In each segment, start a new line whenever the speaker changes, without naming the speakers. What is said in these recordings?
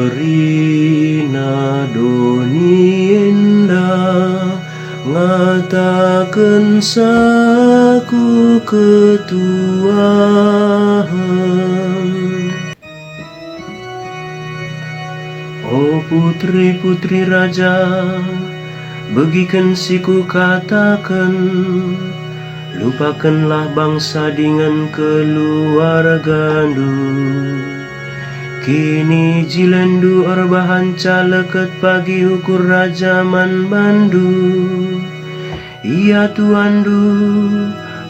Kerina doni endah ngatakan saku ketuahan. Oh putri-putri raja, begikan siku katakan, lupakanlah bangsa dengan keluargandu. Kini jilendu orbahan caleket pagi ukur raja man bandu. Iya tuandu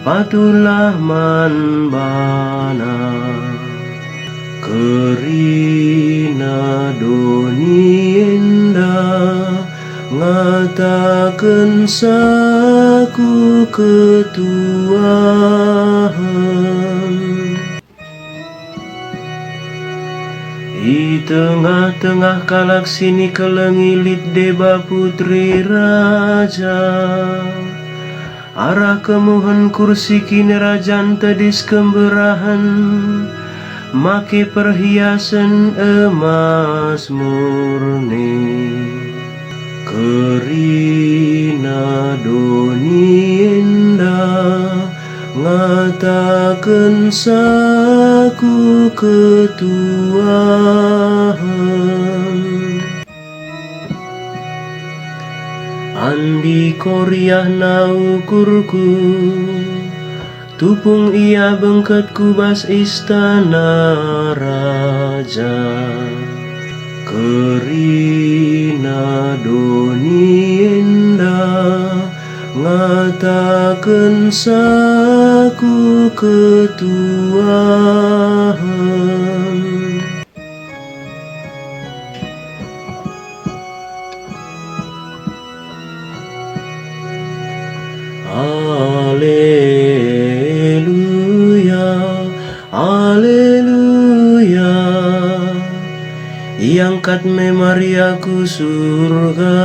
patulah man bana. Kerina doni endah ngatakan saku ketuahan. Di tengah-tengah kalak sini kelengilit deba putri raja. Arah kemuhan kursi kini rajan tedis kemberahan, make perhiasan emas murni. Kerina doni endah ngatakan saku ketuahan. Andi koriah naukurku, tupung ia bengket kubas istana raja. Kerina doni endah ngatakan saku ketuahan. Alleluia, alleluia. Iangkat me Maria ku surga,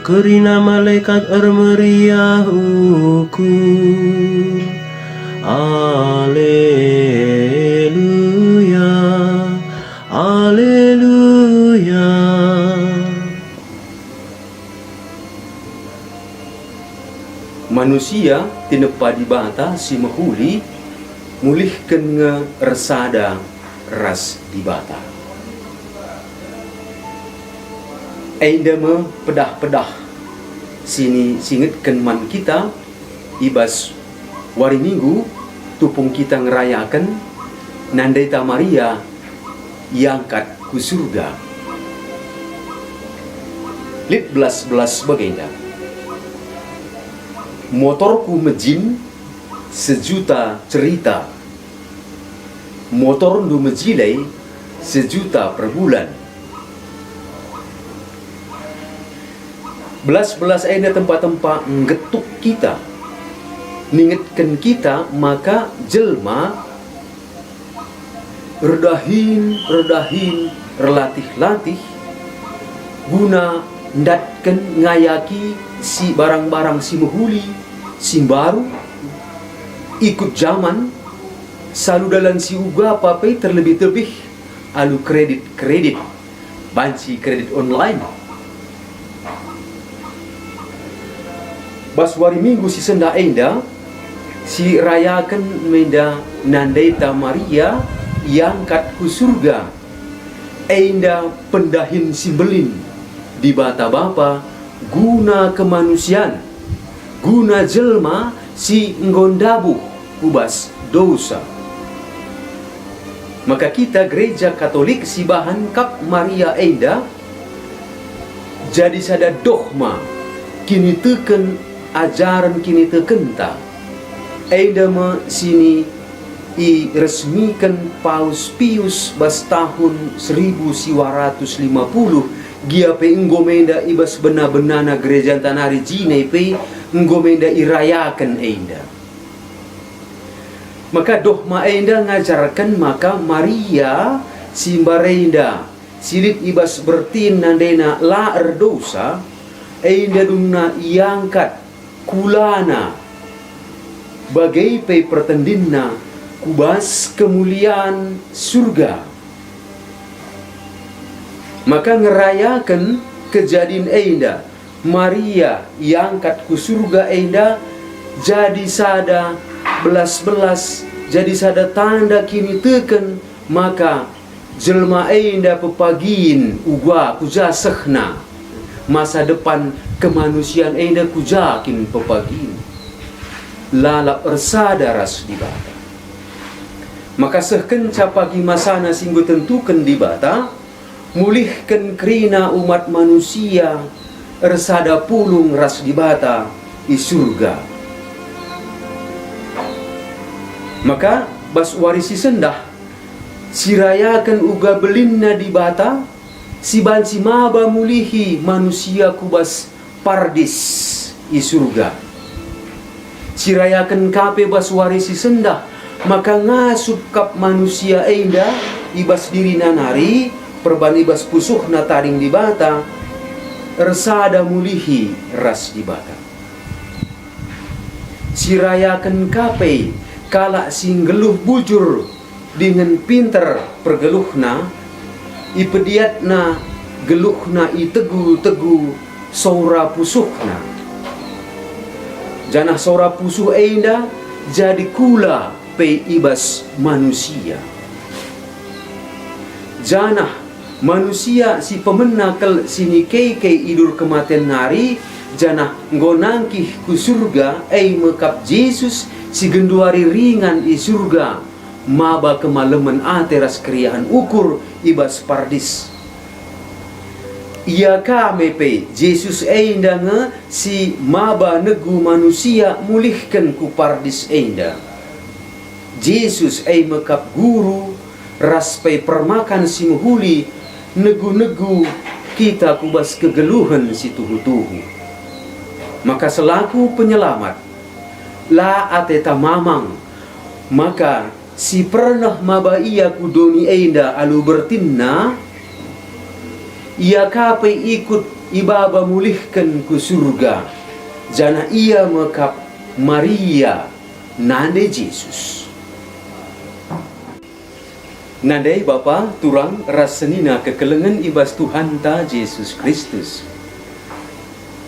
kerina malaikat meriahuku. Alleluia, alleluia.
Manusia tinepa di bata si mahuli mulihkan nge resada ras di bata. Aindama pedah-pedah sini singitkan man kita ibas wari minggu tupung kita ngerayakan Nandaita Maria iangkat ku surga. Lit belas bagainya. Motorku mejin sejuta cerita, motor ndu mejilai sejuta per bulan. Belas aina tempat-tempat ngetuk kita, ningetkan kita maka jelma redahin relatih guna ndatkan ngayaki si barang-barang si mahuli si baru ikut zaman, selalu dalam si uga papai terlebih-lebih alu kredit banci kredit online. Baswari minggu si senda enda si rayakan menda nandaita Maria yang kat ku surga, enda pendahin si belin di bata bapa guna kemanusiaan, guna jelma si nggondabu ubas dosa. Maka kita gereja Katolik si bahan kap Maria enda jadi sada dogma kini teken ajaran kini teken ta enda me sini i resmikan Paus Pius bas tahun 1950 gia pe ngomenda ibas benar-benana gereja tanari jine pe ngomenda irayakan enda. Maka dogma enda ngajarkan maka Maria simbarenda silit ibas bertin nandena la erdosa enda dumna iangkat kulana bagai pe pertendinna kubas kemuliaan surga. Maka ngerayakan kejadian enda Maria iangkat ku surga enda jadi sada belas-belas, jadi sada tanda kini teken maka jelma enda pepagin ugwa kujasehna masa depan kemanusiaan enda kujakin pepagin lalap ersada ras di bata. Maka sehkenca pagi masana singgu tentukan di bata mulihkan kerina umat manusia ersada pulung ras di bata di surga. Maka bas warisi sendah sirayakan uga belinna di bata si banci maba mulihi manusia kubas pardis i surga. Sirayakan kape bas warisi sendah maka ngasup kap manusia enda ibas diri nanari perban ibas pusuh nataring di bata ersada mulihi ras di bata. Sirayakan kape kala sing geluh bujur dengan pinter pergeluhna ipediatna geluhna itegu-tegu saura pusuhna. Janah saura pusuh enda jadi kula pe ibas manusia. Janah manusia si pemenakal sini kei idur kematian nari janah ngonangkih ku surga mekap Yesus si genduari ringan i surga maba kemaleman ateras kriahan ukur ibas pardis. Ia kame pe Yesus enda nge si maba negu manusia mulihkan ku pardis enda. Yesus mekap guru raspai permakan si muhuli negu-negu kita kubas kegeluhan si tuhu-tuhu. Maka selaku penyelamat la ateta mamang maka si pernah maba ia kudoni enda alu bertinna ia kape ikut ibaba mulihkan ku surga jana ia mekap Maria nande Yesus. Nandai Bapa turang rasenina kekelengan ibas Tuhan ta Yesus Kristus.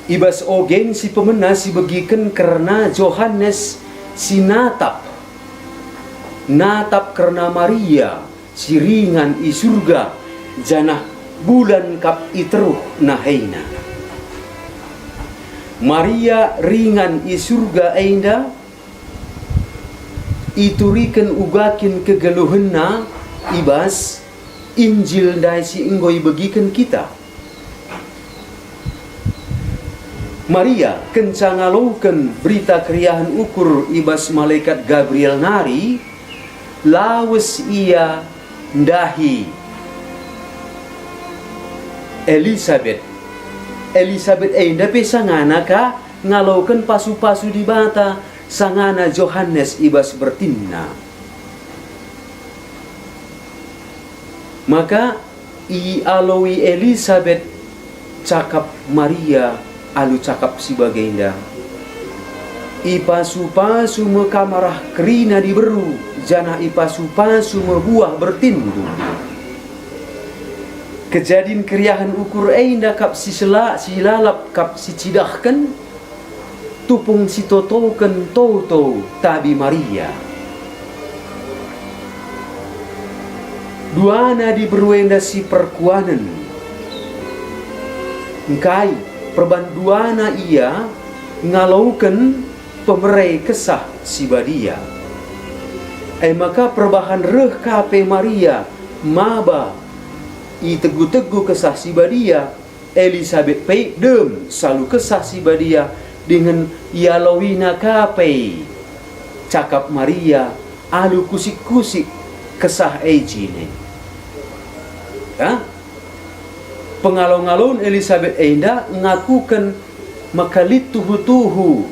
Ibas ogen si pemena si begiken karena Yohanes si natap karena Maria si ringan i surga janah bulan kap iteruh naheina. Maria ringan i surga enda iturikan ugakin kegeluhenna ibas Injil dai si inggoy begiken kita. Maria kencangalukan berita kriahan ukur ibas malaikat Gabriel nari lawes ia ndahi Elizabeth enda pe sangana ka ngalaukan pasu-pasu di bata sangana Yohanes ibas bertinna. Maka i alawi Elizabeth cakap Maria alu cakap si bagenda ipasu-pasu mekamarah kerina diberu, janah ipasu-pasu mebuah bertindu. Kejadian keriahan ukur ainda kap si lalap kap si cidahkan, tupung si totoken toto tabi Maria. Duana diberuenda si perkuanan, ngkai perbanduana ia ngalaukan pemerai kesah si badia. Maka perbahan reh kape Maria maba i tegu-tegu kesah si badia. Elizabeth pei dem selalu kesah si badia dengan ialowina kape cakap Maria alu kusik-kusik kesah ejine. Ya? Pengalon-alon Elizabeth Enda ngakukan makalit tuhu-tuhu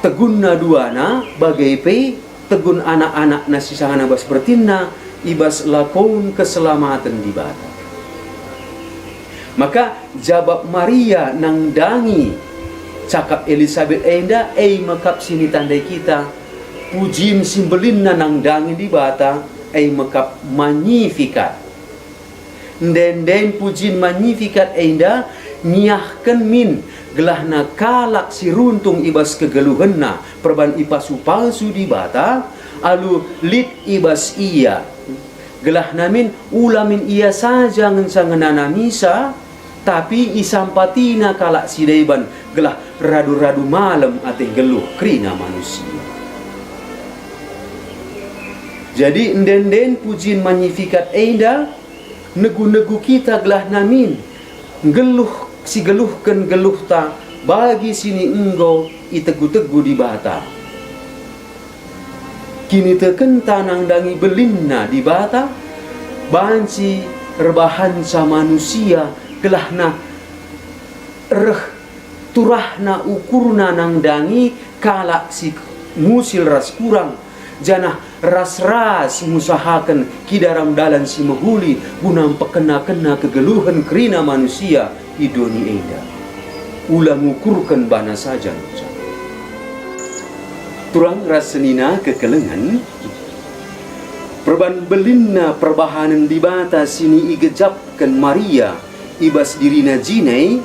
tegunna duana bagai pe tegun anak-anak nasi sangana bas bertinna ibas lakon keselamatan di bata. Maka jawab Maria nang dangi cakap Elizabeth Enda makap sini tandai kita pujim simbelinna nang dangi di bata makap magnificat. Den pujin magnificat Enda niahkan min gelahna kalak si runtung ibas kegeluhenna perban ipasu palsu di bata alu lit ibas iya gelahna min ulamin iya saja ngensangenana misa tapi isampatina kalak si daiban gelah radu-radu malam ateh geluh krina manusia. Jadi den pujin magnificat Enda negu-negu kita gelah namin geluh si geluhkan geluh ta bagi sini enggo itegu-tegu di bata. Kini teken tanang dangi belinna di bata banci rebahan sa manusia gelahna reh turahna ukurna nang dangi kalak si musil ras kurang janah ras-ras musahakan kidaram dalan si mahuli gunam pekena-kena kegeluhan kerina manusia idoni eda ulah ngukurkan bana saja turang rasenina kekelengan perban belinna perbahanan di bata sini igejapkan Maria ibas dirina jinai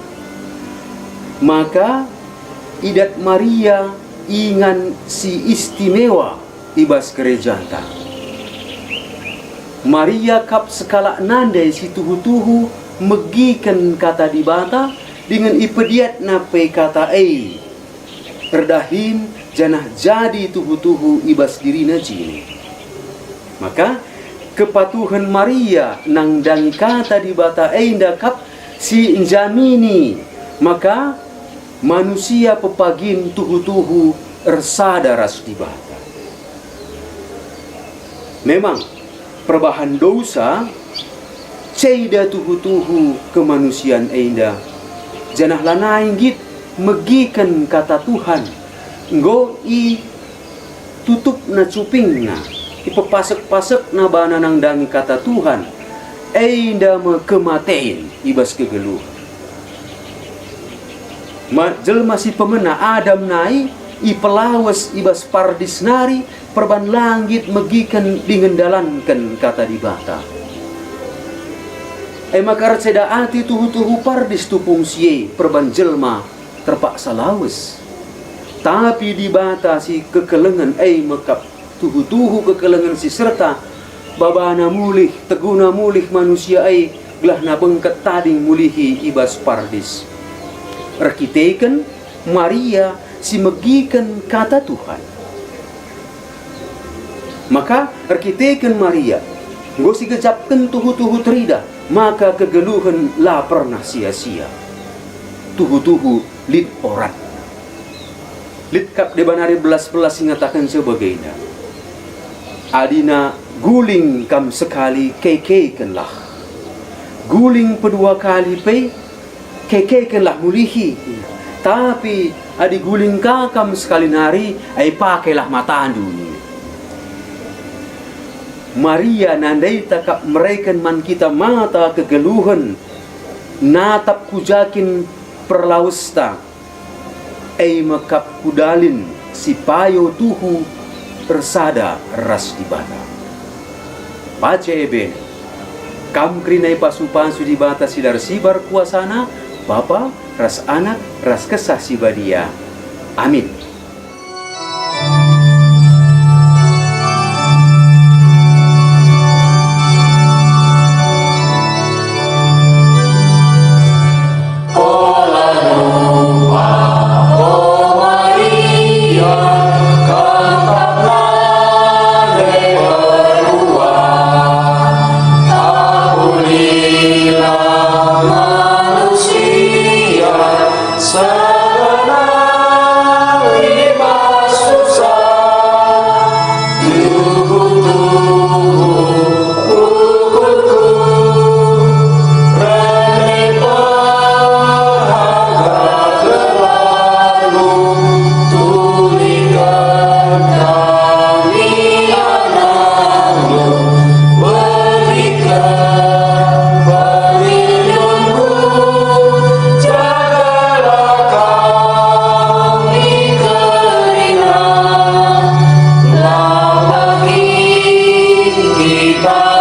maka idat Maria ingan si istimewa ibas kerejanta. Maria kap sekala nandai si tuhu-tuhu megikan kata di bata dengan ipediat nape kata erdahin janah jadi tuhu-tuhu ibas dirina jini. Maka kepatuhan Maria nang dangi kata di bata enda kap si njamini maka manusia pepagin tuhu-tuhu ersadaras di bata. Memang perbahan dosa ceida tuhu-tuhu kemanusiaan enda janah lanaing git megikan kata Tuhan nggo i tutup na cupingna ipepasek-pasek na bana nang dangi kata Tuhan enda me kematein ibas kegeluh jelma si pemena Adam nai ipelawas ibas pardis nari perban langit megikan dingendalankan kata di bata. Maka seda ati tuhu-tuhu pardis tupung siye perban jelma terpaksa lawas. Tapi di bata si kekelengan mekap tuhu-tuhu kekelengan si serta babana mulih teguna mulih manusia gelahna bengket tading mulihi ibas pardis. Rekiteken Maria si megikan kata Tuhan. Maka rekiteken Maria gosi gejapkan tuhu-tuhu terida maka kegeluhan la pernah sia-sia. Tuhu-tuhu lid orat. Lid kap debanari belas-belas ngatakan sebagainya. Adina guling kam sekali kekekenlah. Guling kedua kali pe kekekenlah mulihi. Tapi adi guling kakam sekali nari pakailah matandu ni. Maria nandai takap mereka man kita mata kegeluhan natap kujakin perlausta ei mekap kudalin si payo tuhu tersada ras di bata. Pace ebene, kam krinai pasupan sudi bata sidar sibar kuasana, Bapa, ras anak, ras kesah si badia. Amin.
Kita